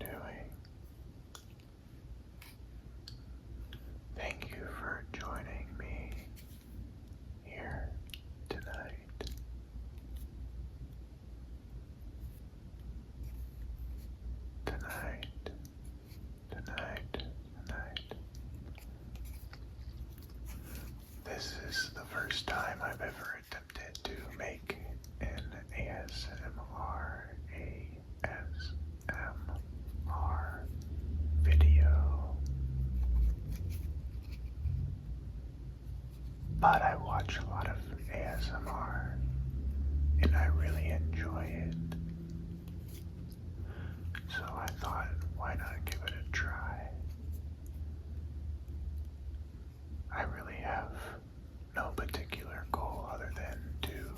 doing? Thank you for joining me here tonight. Tonight. This is the first time I've ever attempted to make an ASMR video. But I watch a lot of ASMR and I really enjoy it. So I thought, why not give it a try? I really have no particular goal other than to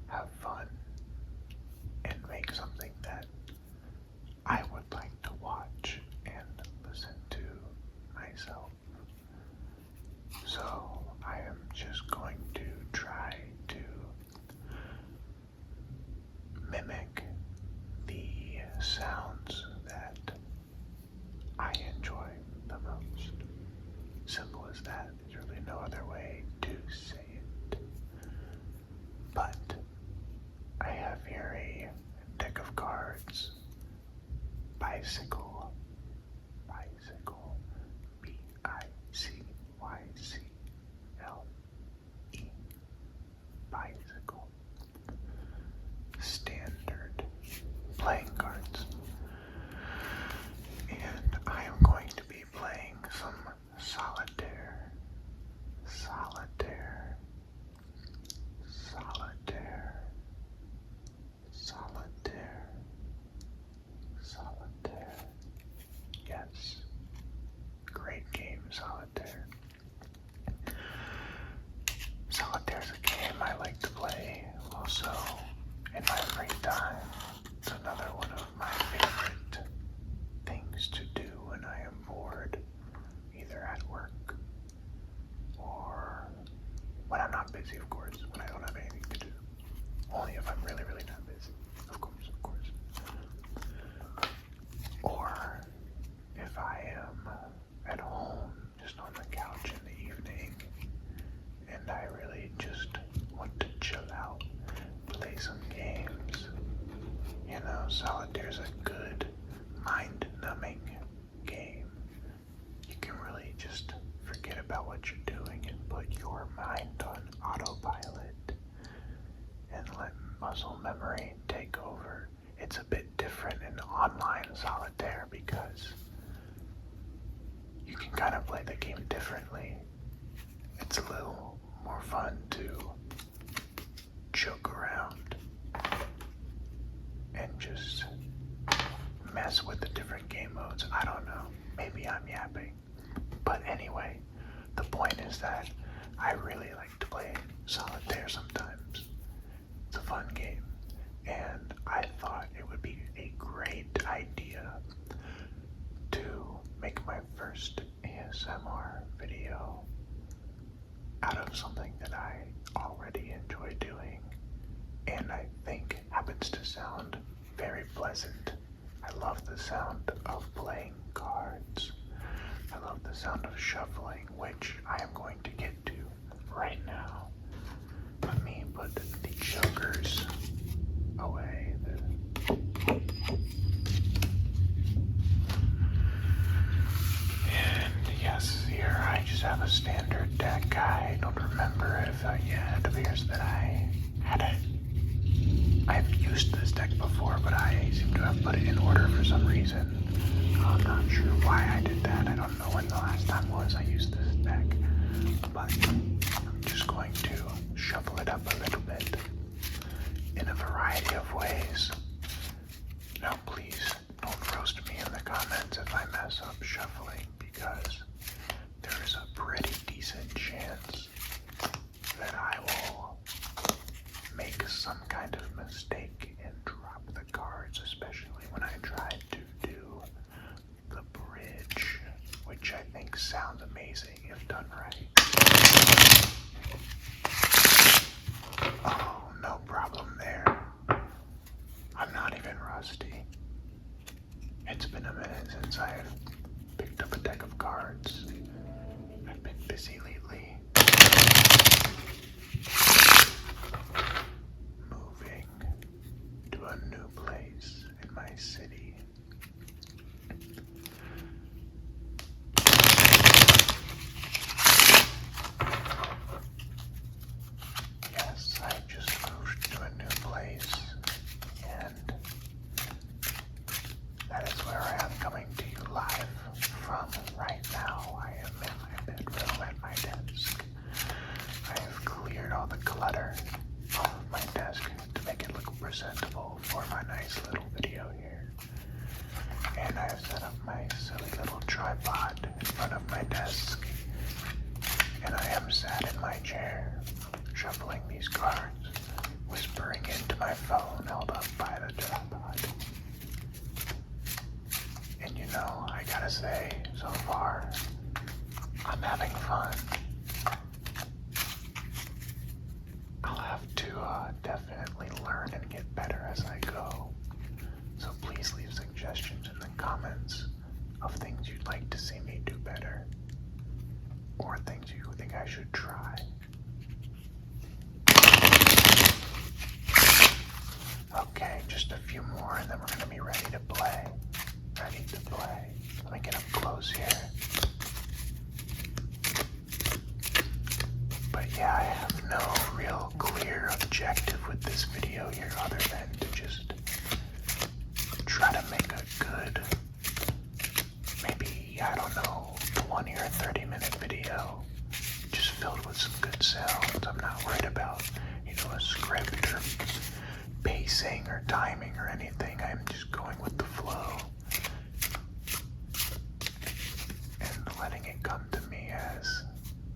have fun and make something that I would like to watch and listen to myself. So I am just going to try to mimic the sounds that I enjoy the most. Simple as that. There's really no other way to say it. But I have here a deck of cards. Bicycle. B-I-C-Y-C-L-E. Bicycle. Standard playing cards. And I am going to be playing some solitaire. Yes. Great game, solitaire. Solitaire is a game I like to play also in my free time. It's another one of my favorite things to do when I am bored, either at work or when I'm not busy, of course, when I don't have anything to do. Only if I'm really, really not busy, of course. Or if I am at home, just on the couch in the evening, and I really just want to chill out, play some games. You know, solitaire's a good mind-numbing game. You can really just forget about what you're doing and put your mind on autopilot and let muscle memory take over. It's a bit different in online solitaire because you can kind of play the game differently. It's a little more fun to joke around and just mess with the different game modes. I don't know. Maybe I'm yapping. But anyway, the point is that I really like to play solitaire sometimes. It's a fun game. And I thought it would be a great idea to make my first ASMR video out of something that I already enjoy doing and I think happens to sound very pleasant. I love the sound of playing cards. I love the sound of shuffling, which I am going to get to right now. Let me put the jokers away. And yes, here I just have a standard deck. I don't remember if it appears that I've used this deck before, but I seem to have put it in order for some reason. I'm not sure why I did that. I don't know when the last time was I used this deck, but I'm just going to shuffle it up a little bit in a variety of ways. Now please don't roast me in the comments if I mess up shuffling, because there is a pretty decent chance that I will make some kind of mistake and drop the cards, especially when I try to do the bridge, which I think sounds amazing if done right. Oh, no problem there. I'm not even rusty. It's been know, I gotta say, so far, I'm having fun. I'll have to definitely learn and get better as I go. So please leave suggestions in the comments of things you'd like to see me do better, or things you think I should try. Okay, just a few more and then we're going to be ready to play. Ready to play. Let me get up close here. But yeah, I have no real clear objective with this video here other than to just try to make a good, maybe, I don't know, 20 or 30-minute video just filled with some good sounds. I'm not worried about, a script or pacing or timing or anything. I'm just going with the flow and letting it come to me as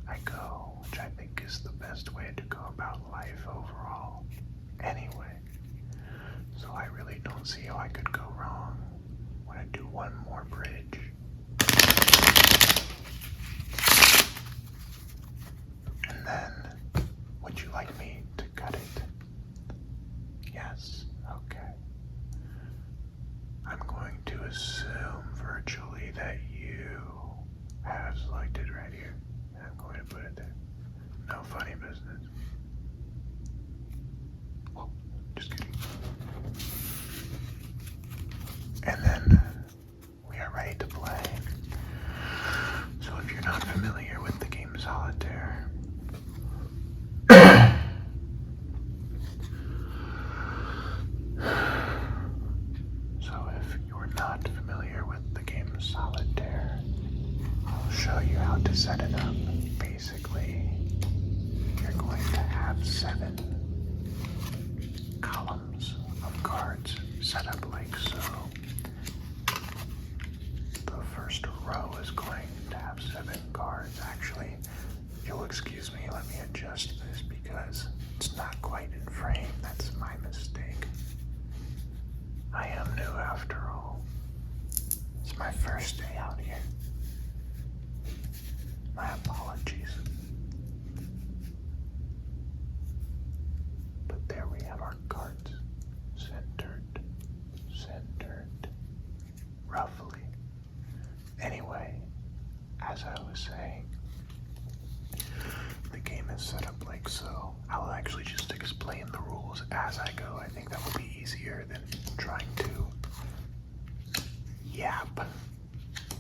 I go, which I think is the best way to go about life overall. Anyway, so I really don't see how I could go wrong when I do one more bridge. And then, would you like me to cut it? Yes, okay. I'm going to assume virtually that you have selected right here. And I'm going to put it there. No funny business. Oh, just kidding. And then we are ready to play. So if you're not familiar with the game Solitaire, Solitaire, I'll show you how to set it up. Basically, you're going to have 7 columns of cards set up like so. The first row is going to have 7 cards. Actually, you'll excuse me, let me adjust this because it's not quite in frame. That's my mistake. I am new after all. It's my first day out here. My apologies. But there we have our cards. Centered, roughly. Anyway, as I was saying, the game is set up like so. I'll actually just explain the rules as I go. I think that will be easier than trying to yap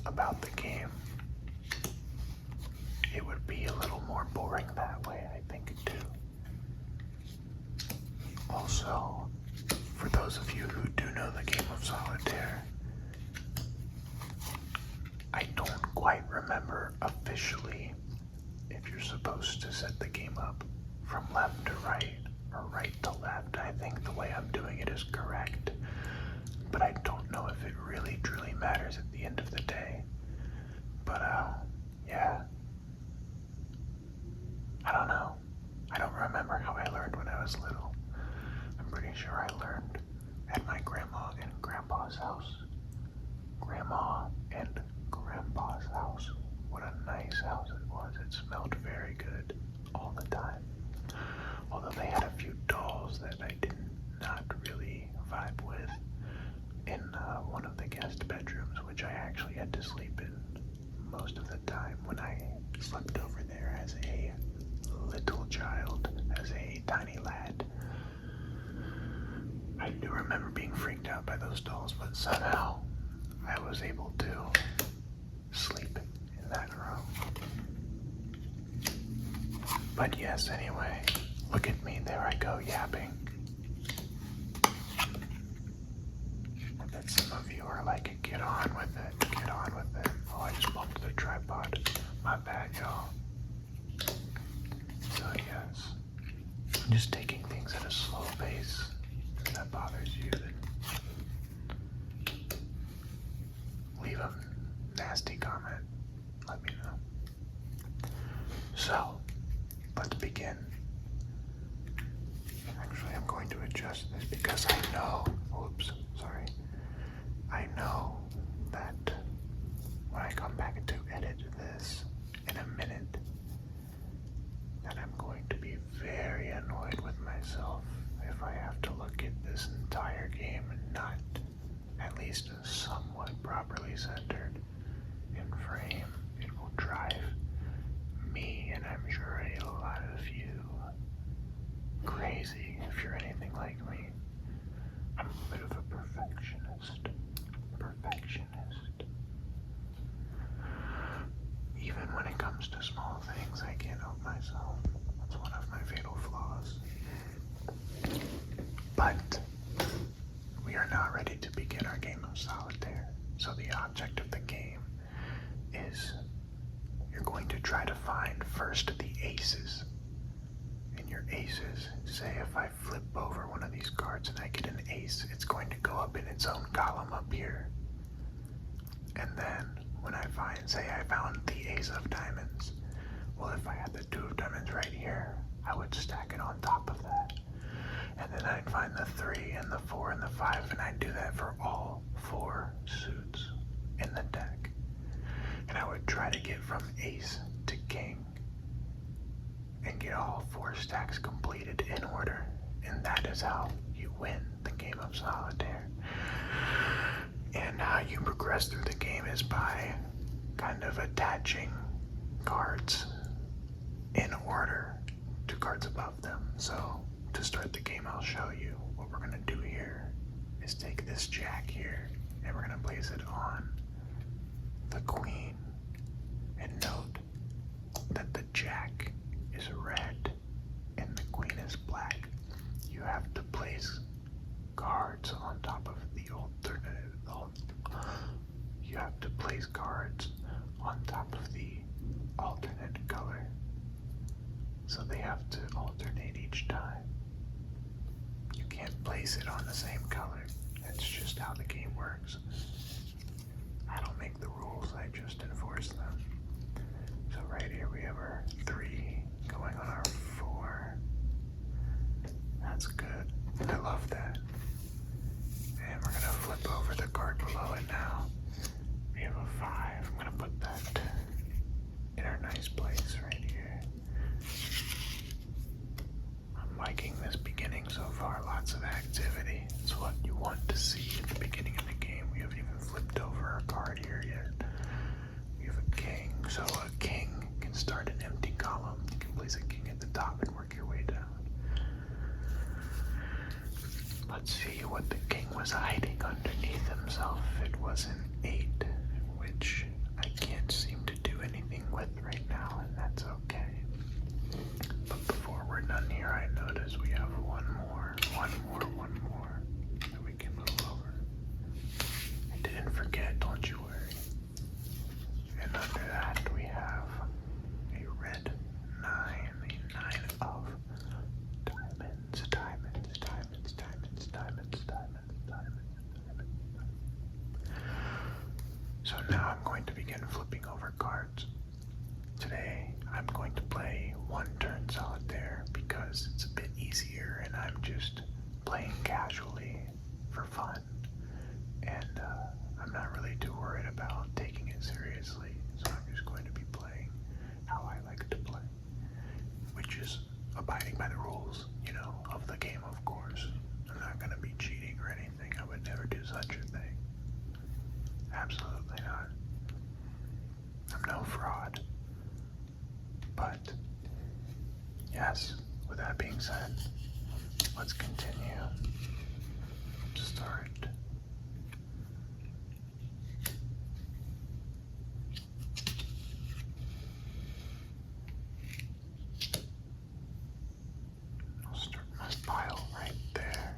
about the game. It would be a little more boring that way, I think, too. Also, for those of you who do know the game of Solitaire, I don't quite remember officially if you're supposed to set the game up from left to right or right to left. I think the way I'm doing it is correct, but I don't know if it really truly matters at the end of the day. But yeah, I don't know. I don't remember how I learned when I was little. I'm pretty sure I learned at my grandma and grandpa's house. Grandma and grandpa's house. What a nice house it was. It smelled very good all the time. Although they had a few dolls that I did not really vibe with in one of the guest bedrooms, which I actually had to sleep in most of the time when I slept over there as a little child, as a tiny lad. I do remember being freaked out by those dolls, but somehow I was able to sleep in that room. But yes, anyway, look at me, there I go yapping. I bet some of you are like, get on with it, get on with it. Oh, I just bumped the tripod. My bad, y'all. So yes, I'm just taking things at a slow pace. If that bothers you, then leave a nasty comment. Let me know. So, let's begin. Actually, I'm going to adjust this because I know, I know that comes to small things, I can't help myself. That's one of my fatal flaws. But we are now ready to begin our game of solitaire. So the object of the game is you're going to try to find first the aces. And your aces, say if I flip over one of these cards and I get an ace, it's going to go up in its own column up here. And then when I find, say I found the ace of diamonds, well, if I had the two of diamonds right here, I would stack it on top of that. And then I'd find the 3 and the 4 and the 5, and I'd do that for all 4 suits in the deck. And I would try to get from ace to king and get all 4 stacks completed in order. And that is how you win the game of solitaire. And how you progress through the game is by kind of attaching cards in order to cards above them. So to start the game, I'll show you what we're going to do here is take this jack here and we're going to place it on the queen, and note that the jack is red and the queen is black. You have to place cards on top of the alternative. You have to place cards on top of the alternate color. So they have to alternate each time. You can't place it on the same color. That's just how the game works. I don't make the rules, I just enforce them. So right here we have our 3 going on our 4. That's good. I love that. And we're gonna flip over the card below it now. We have a 5. I'm gonna put that in our nice place right here. I'm liking this beginning so far. Lots of activity. It's what you want to see at the beginning of the game. We haven't even flipped over a card here yet. We have a king. So a king can start an empty column. You can place a king at the top and work your way down. Let's see what the king was hiding underneath himself. It was an 8, which I can't seem to do anything with right now, and that's okay. But before we're done here, I notice we have one more that we can move over. I didn't forget, don't you worry. And under that we have a red 9, a 9 of diamonds. So now I'm going to begin flipping over cards. Today I'm going to play 1 turn solitaire because it's a bit easier and I'm just playing casually for fun. And I'm not really too worried about taking it seriously. So I'm just going to be playing how I like to play, which is abiding by the rules, of the game, of course. I'm not going to be cheating or anything. I would never do such a thing. Absolutely not. I'm no fraud. But, yes, with that being said, let's continue. Start. I'll start my pile right there.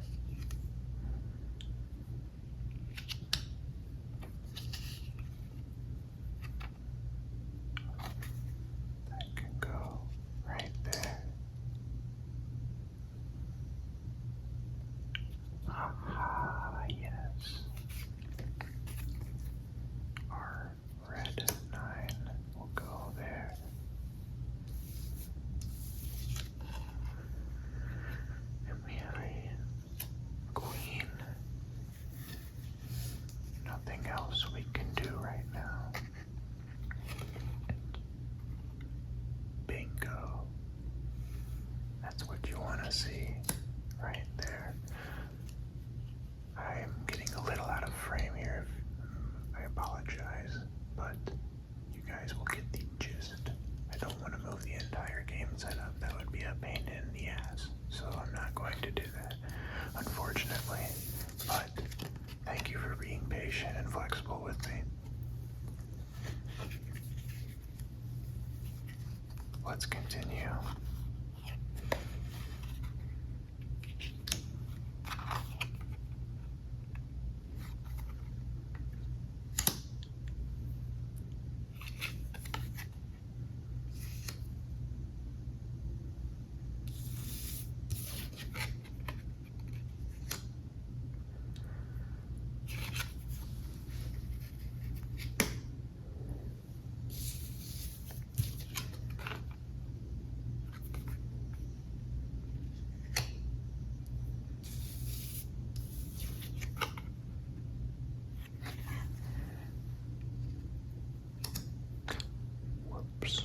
That can go right there. let's continue. Whoops.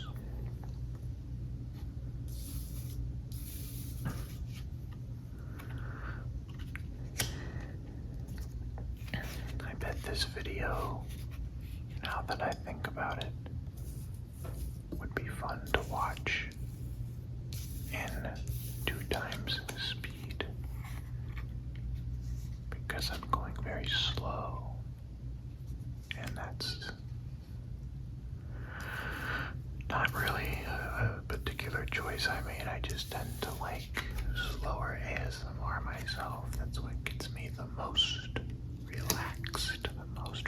I bet this video, now that I think about it, would be fun to watch in 2 times speed because I'm going very slow, and that's not really a particular choice I made. I just tend to like slower ASMR myself. That's what gets me the most relaxed, the most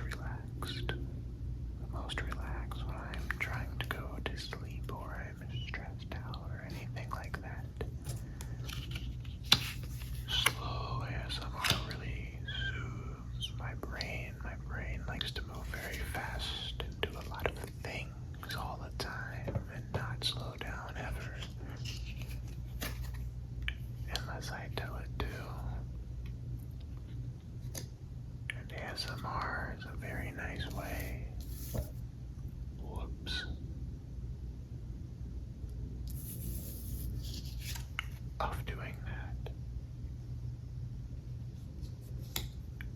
relaxed when I'm trying to go to sleep or I'm stressed out or anything like that. Slow ASMR really soothes my brain. My brain likes to move very fast and do a lot of things all the time and not slow down ever. Unless I tell it to. And ASMR is a very nice way. Whoops. Of doing that.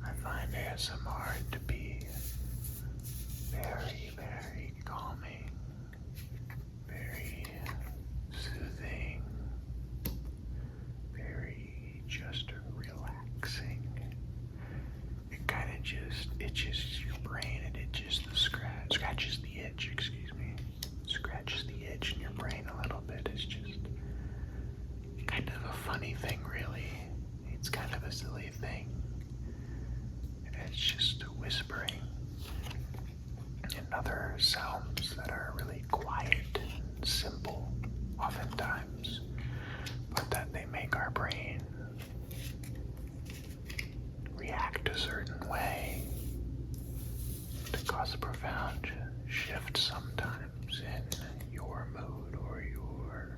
I find ASMR to be very, very calming, very soothing, very just relaxing. It kind of just itches your brain, and scratches the itch, scratches the itch in your brain a little bit. It's just kind of a funny thing, really. It's kind of a silly thing. And it's just whispering and other sounds that are really quiet and simple oftentimes, but that they make our brain react a certain way to cause a profound shift sometimes in your mood or your,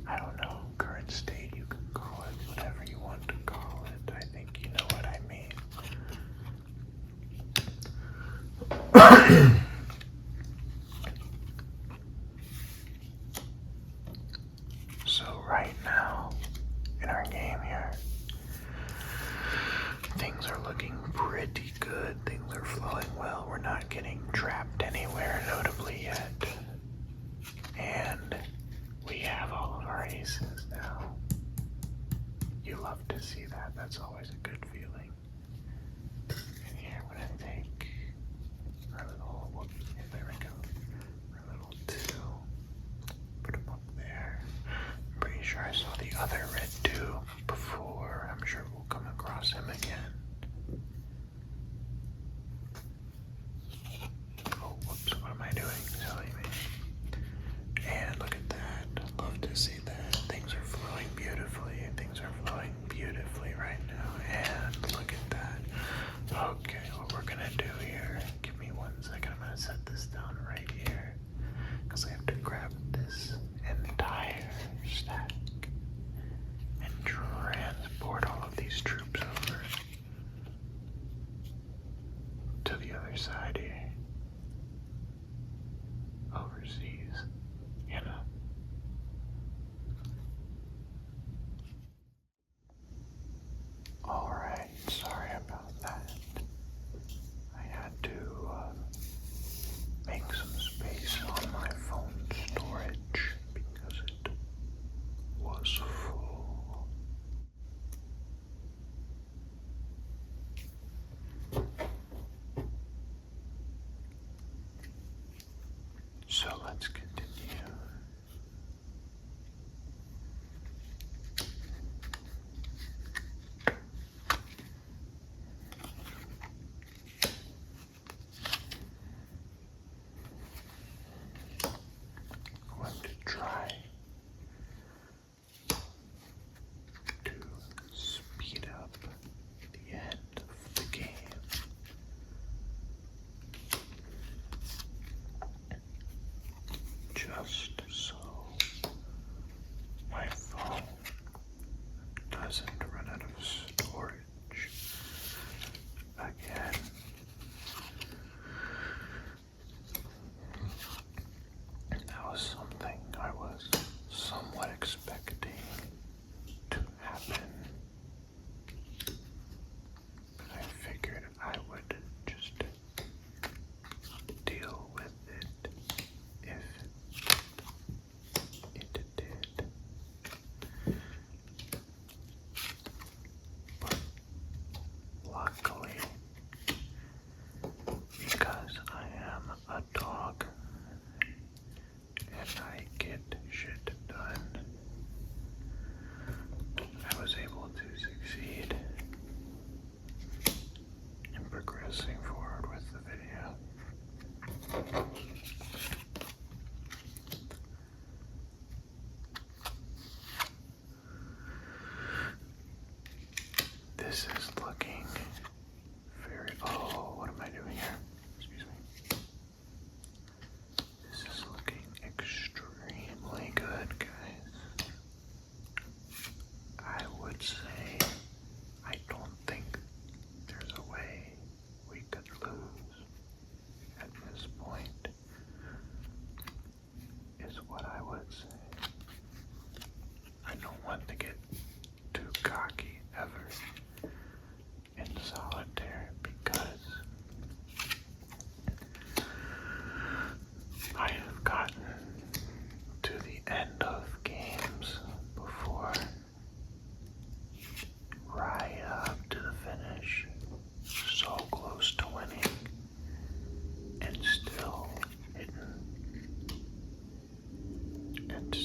I don't know, current state, you can call it whatever you want to call it. I think you know what I mean. So right now, in our game here, things are looking pretty good. Things are flowing well. We're not getting trapped anywhere notably yet. And we have all of our aces now. You love to see that. That's always a good feeling. And here I'm going to take our little, whoops, there we go. Our little 2. Put them up there. I'm pretty sure I saw the other red 2 before. I'm sure we'll come across him again. Oh, whoops, what am I doing? Silly me. And look at that. Love to see that. Things are flowing beautifully. Things are flowing beautifully right now. And look at that. Okay, what we're gonna do here, give me 1 second. I'm gonna set this down right here because I have to grab this entire stack and transport all of these troops over to the other side here. Overseas, you know. Alright, sorry about that. I had to make some space on my phone storage because it was full.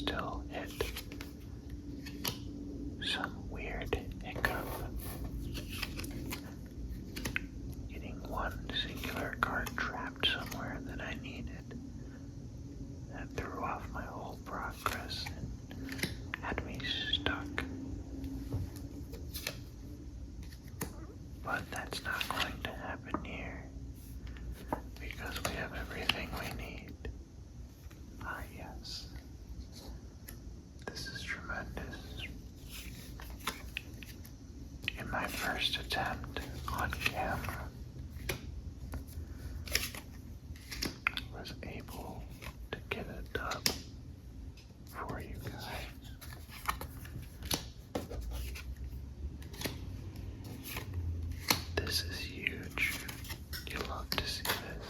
still hit some weird hiccup. Getting one singular card trapped somewhere that I needed. That threw off my whole progress and had me stuck. But that's not going to happen here, because we have everything we need. Ah, yes. This is tremendous. In my first attempt on camera, I was able to get a dub for you guys. This is huge. You'll love to see this.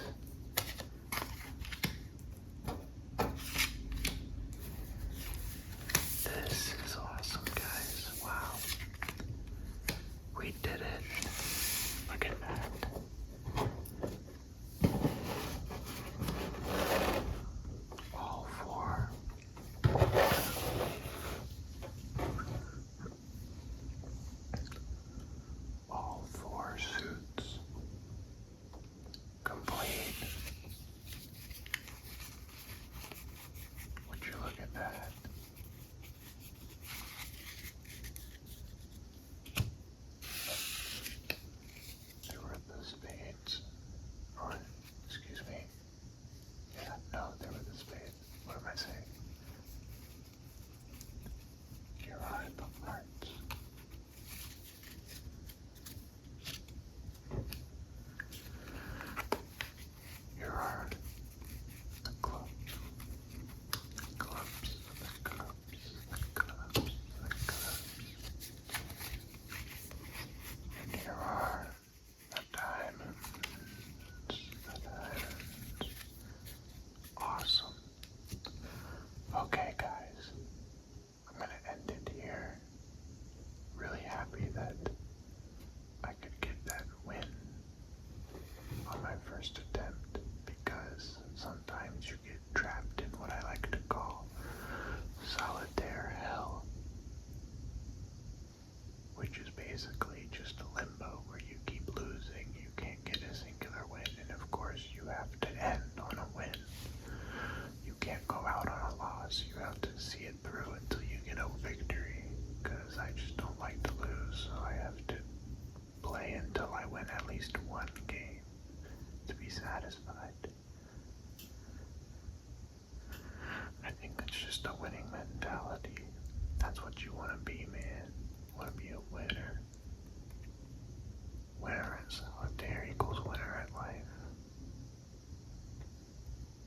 This is awesome, guys. Wow. We did it. Look at that. All four. All four suits complete. Would you look at that? There were the spades, or excuse me. Yeah, no, there were the spades. What am I saying? Here are the hearts. Here are the clubs. Clubs, the clubs, the clubs, the clubs. And here are the diamonds, the diamonds. Awesome. Okay, guys. I'm gonna end it here. Really happy that I could get that win on my first attempt, because sometimes you get trapped in what I like to call solitaire hell, which is basically just a limbo where you keep losing, you can't get a singular win, and of course you have to end on a win. You can't go out on a loss, you have to see it through until you get a victory, because I just don't like to lose, so I have to play until I win at least one game to be satisfied. I think that's just a winning mentality. That's what you want to be, man. You want to be a winner. Winner in solitaire equals winner at life.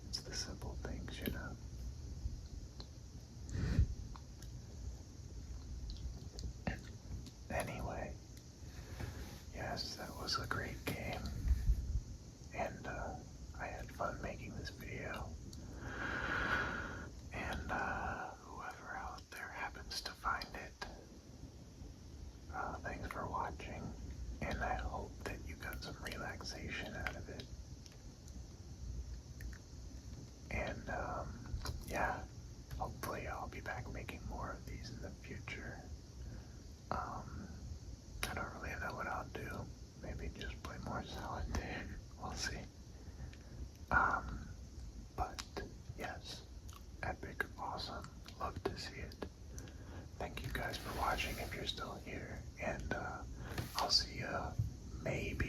It's the simple things, you know. Anyway, yes, that was a great game, and I had fun making this video, and whoever out there happens to find it, thanks for watching, and I hope that you got some relaxation out of it, and yeah, hopefully I'll be back making more of these in the future. I don't really know what I'll do. Maybe just play more solitaire. We'll see. But yes, epic, awesome. Love to see it. Thank you guys for watching if you're still here, and I'll see you maybe